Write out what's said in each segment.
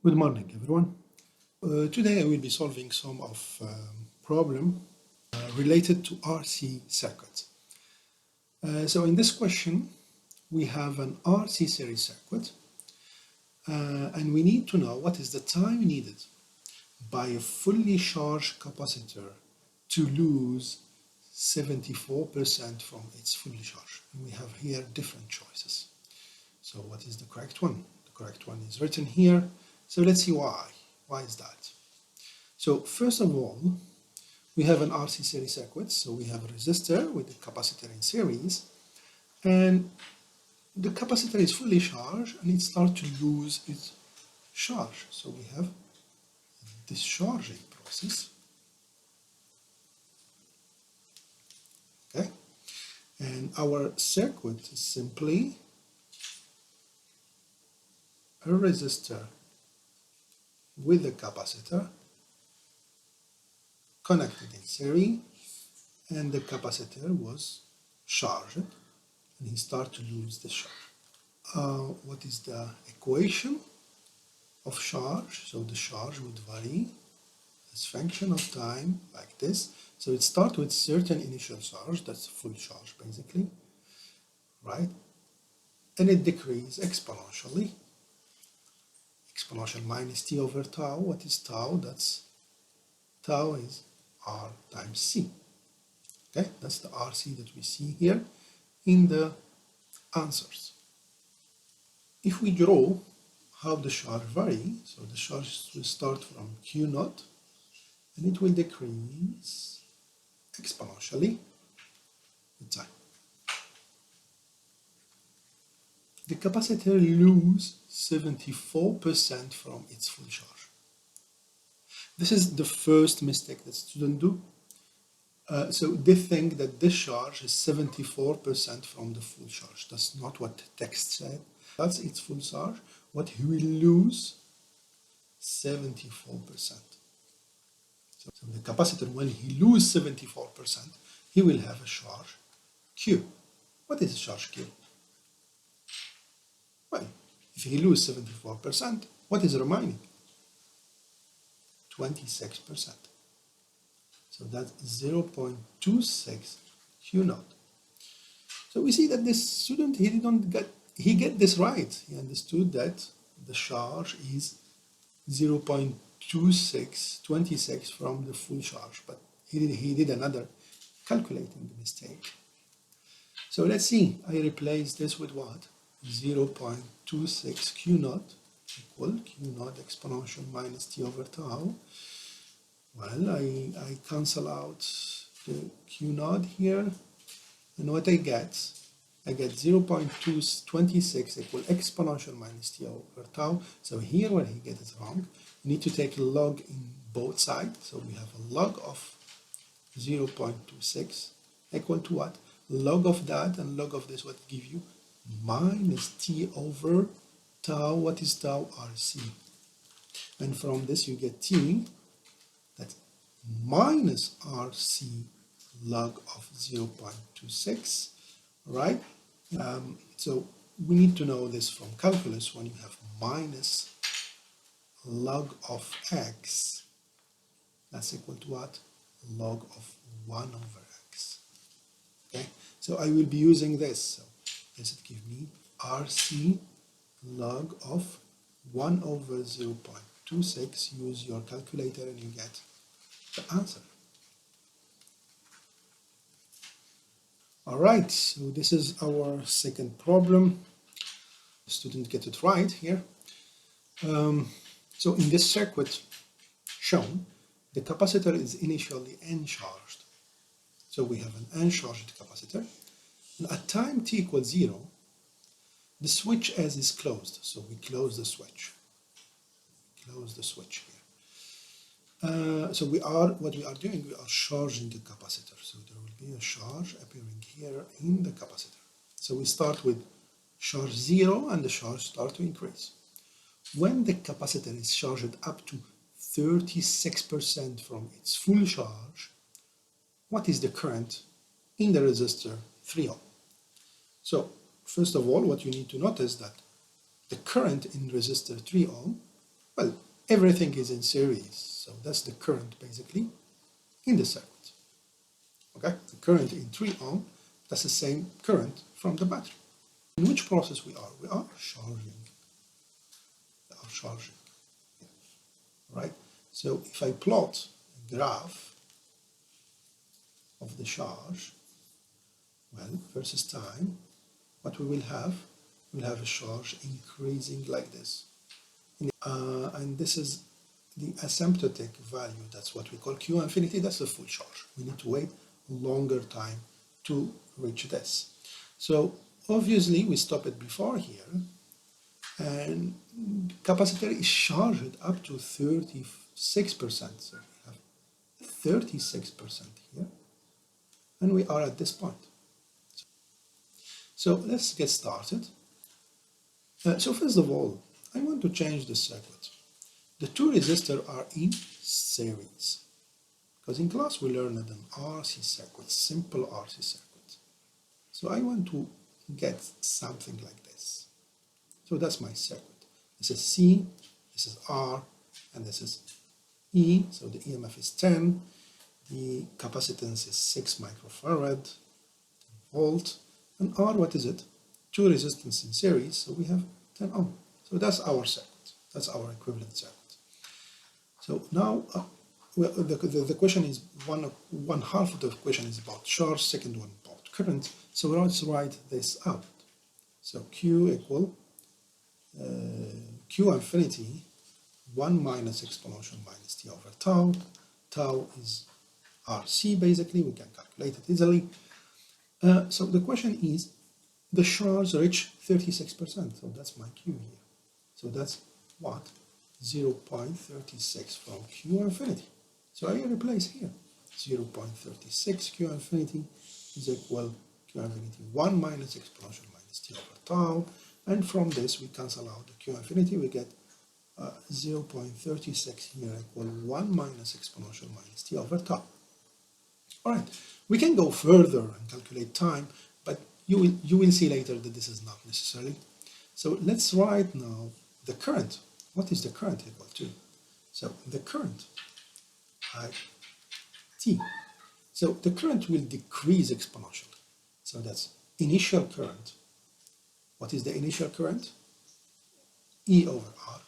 Good morning, everyone. Today I will be solving some of problem related to RC circuits. So in this question, we have an RC series circuit, and we need to know what is the time needed by a fully charged capacitor to lose 74% from its fully charged. And we have here different choices. So what is the correct one? The correct one is written here. So let's see why. Why is that? So first of all, we have an RC series circuit. So we have a resistor with a capacitor in series, and the capacitor is fully charged and it starts to lose its charge. So we have discharging process. Okay, and our circuit is simply a resistor with a capacitor connected in series, and the capacitor was charged and he started to lose the charge. What is the equation of charge? So the charge would vary as function of time like this. So it starts with certain initial charge, that's full charge basically, right? And it decreases exponentially. Exponential minus t over tau. What is tau? That's tau is R times C. Okay, that's the RC that we see here in the answers. If we draw how the charge varies, so the charge will start from Q naught and it will decrease exponentially with time. The capacitor loses 74% from its full charge. This is the first mistake that students do. So they think that this charge is 74% from the full charge. That's not what the text said. That's its full charge. What he will lose, 74%. So the capacitor, when he loses 74%, he will have a charge Q. What is charge Q? Well, if he loses 74%, what is remaining? 26%. So that's 0.26 Q naught. So we see that this student, he get this right. He understood that the charge is 0.26 from the full charge, but he did another calculating mistake. So let's see, I replace this with what? 0.26 Q naught equal Q naught exponential minus t over tau. Well, I cancel out the Q naught here, and what I get 0.226 equal exponential minus t over tau. So here when he gets it wrong, you need to take a log in both sides. So we have a log of 0.26 equal to what? Log of that and log of this, what give you? Minus t over tau. What is tau? RC. And from this you get t, that's minus RC log of 0.26, right? So we need to know this from calculus. When you have minus log of x, that's equal to what? Log of 1 over x. Okay, so I will be using this. So this would give me RC log of 1 over 0.26. Use your calculator and you get the answer. All right, so this is our second problem. The student get it right here. So in this circuit shown, the capacitor is initially N-charged. So we have an N-charged capacitor. And at time t equals 0, the switch as is closed. So we close the switch. Close the switch here. So what we are doing, we are charging the capacitor. So there will be a charge appearing here in the capacitor. So we start with charge 0 and the charge start to increase. When the capacitor is charged up to 36% from its full charge, what is the current in the resistor 3 ohm? So first of all, what you need to notice that the current in resistor 3 ohm, well, everything is in series. So that's the current basically in the circuit. Okay, the current in 3 ohm, that's the same current from the battery. In which process we are? We are charging. We are charging. Yeah. Right? So if I plot a graph of the charge, well, versus time, what we will have? We'll have a charge increasing like this. And this is the asymptotic value. That's what we call Q infinity. That's the full charge. We need to wait a longer time to reach this. So obviously we stop it before here, and capacitor is charged up to 36%. So we have 36% here, and we are at this point. So let's get started. So first of all, I want to change the circuit. The two resistors are in series, because in class we learned an RC circuit, simple RC circuit. So I want to get something like this. So that's my circuit. This is C, this is R, and this is E. So the EMF is 10, the capacitance is 6 microfarad, 10 volt, and R, what is it? Two resistors in series, so we have 10 ohm. So that's our circuit. That's our equivalent circuit. So now, well, the question is, one half of the question is about charge, second one about current. So let's write this out. So Q equal Q infinity 1 minus exponential minus t over tau. Tau is RC basically, we can calculate it easily. So the question is, the charge reach 36%, so that's my Q here. So that's what? 0.36 from Q infinity. So I replace here. 0.36 Q infinity is equal Q infinity 1 minus exponential minus t over tau. And from this we cancel out the Q infinity, we get 0.36 here equal 1 minus exponential minus t over tau. Alright, we can go further and calculate time, but you will see later that this is not necessary. So let's write now the current. What is the current equal to? So the current, T. So the current will decrease exponentially. So that's initial current. What is the initial current? E over R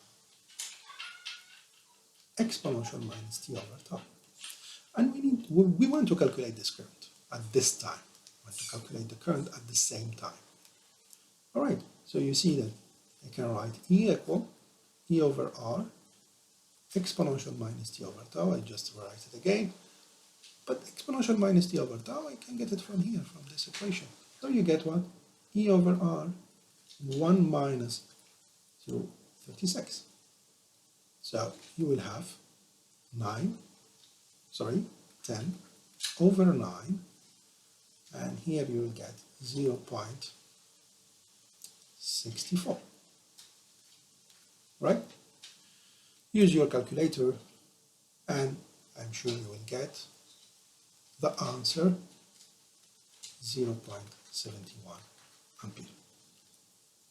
exponential minus t over tau. And we want to calculate this current at this time. We want to calculate the current at the same time. All right, so you see that I can write E equal E over R exponential minus t over tau. I just write it again. But exponential minus t over tau, I can get it from here, from this equation. So you get what? E over R 1 minus 0.36. So you will have 10 over 9, and here you will get 0.64. Right? Use your calculator, and I'm sure you will get the answer 0.71 ampere.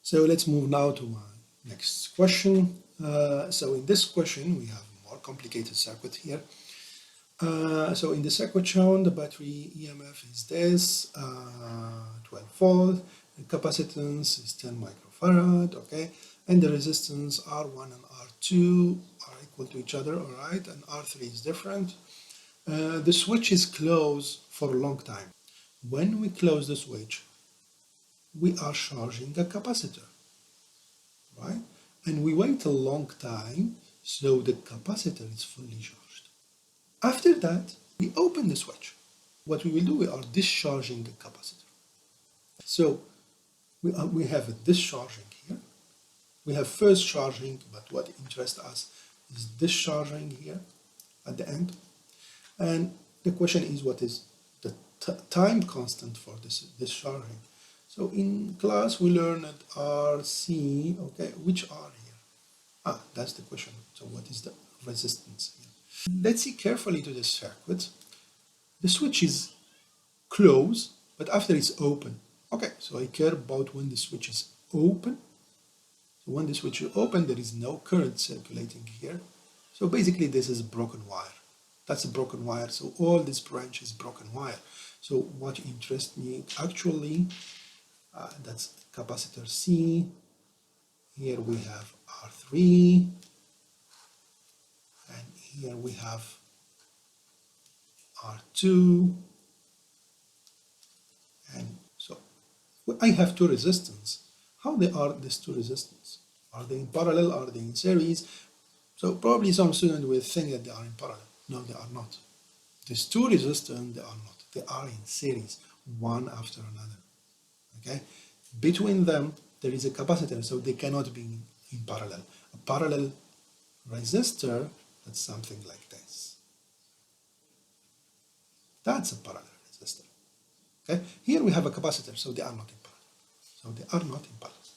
So let's move now to my next question. So in this question we have a more complicated circuit here. So in the circuit shown, the battery EMF is this, 12 volt, the capacitance is 10 microfarad, okay, and the resistance R1 and R2 are equal to each other, all right, and R3 is different. The switch is closed for a long time. When we close the switch, we are charging a capacitor, right? And we wait a long time, so the capacitor is fully charged. After that, we open the switch. What we will do, we are discharging the capacitor. So we have a discharging here. We have first charging, but what interests us is discharging here at the end. And the question is, what is the time constant for this discharging? So in class we learned RC, okay, which R here? That's the question. So what is the resistance here? Let's see carefully to the circuit. The switch is closed, but after it's open. Okay, so I care about when the switch is open. So when the switch is open, there is no current circulating here. So basically this is broken wire. That's a broken wire, so all this branch is broken wire. So what interests me actually, that's capacitor C. Here we have R3, and here we have R2, and so I have two resistance. How they are these two resistance? Are they in parallel? Are they in series? So probably some student will think that they are in parallel. No, they are not. These two resistors, they are not. They are in series, one after another. Okay? Between them, there is a capacitor, so they cannot be in parallel. A parallel resistor, that's something like this. That's a parallel resistor. Okay? Here we have a capacitor, so they are not in parallel. So they are not in parallel.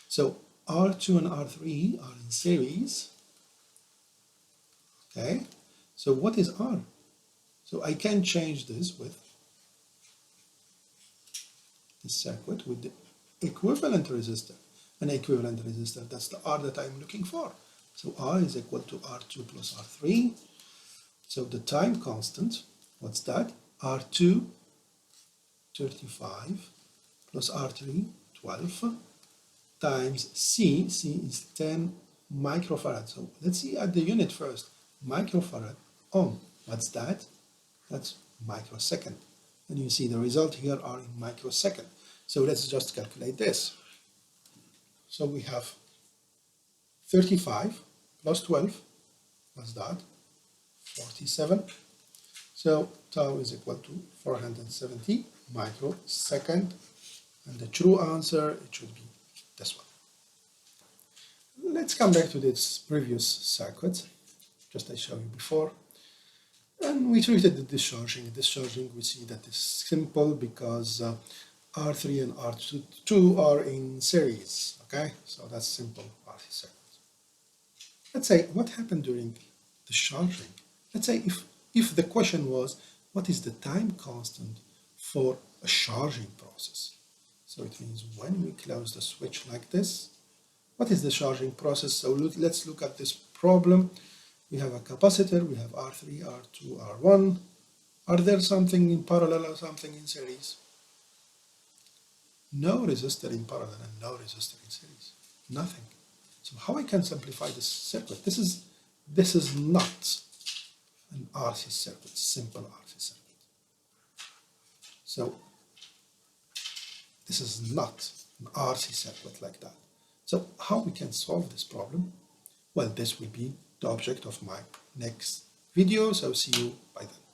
So R2 and R3 are in series. Okay? So what is R? So I can change this with the circuit with the equivalent resistor. An equivalent resistor, that's the R that I'm looking for. So R is equal to R2 plus R3. So the time constant, what's that? R2, 35, plus R3, 12, times C is 10 microfarad. So let's see at the unit first. Microfarad ohm, what's that? That's microsecond. And you see the result here are in microsecond. So let's just calculate this. So we have 35 plus 12, what's that? 47. So tau is equal to 470 microsecond. And the true answer, it should be this one. Let's come back to this previous circuit, just I showed you before. And we treated the discharging. Discharging, we see that it's simple because R3 and R2 are in series, okay? So that's simple RC circuit. Let's say, what happened during discharging? Let's say if the question was, what is the time constant for a charging process? So it means when we close the switch like this, what is the charging process? So let's look at this problem. We have a capacitor, we have R3, R2, R1. Are there something in parallel or something in series? No resistor in parallel and no resistor in series. Nothing. So how I can simplify this circuit? This is not an RC circuit, simple RC circuit. So this is not an RC circuit like that. So how we can solve this problem? Well, this will be the object of my next video, so see you by then.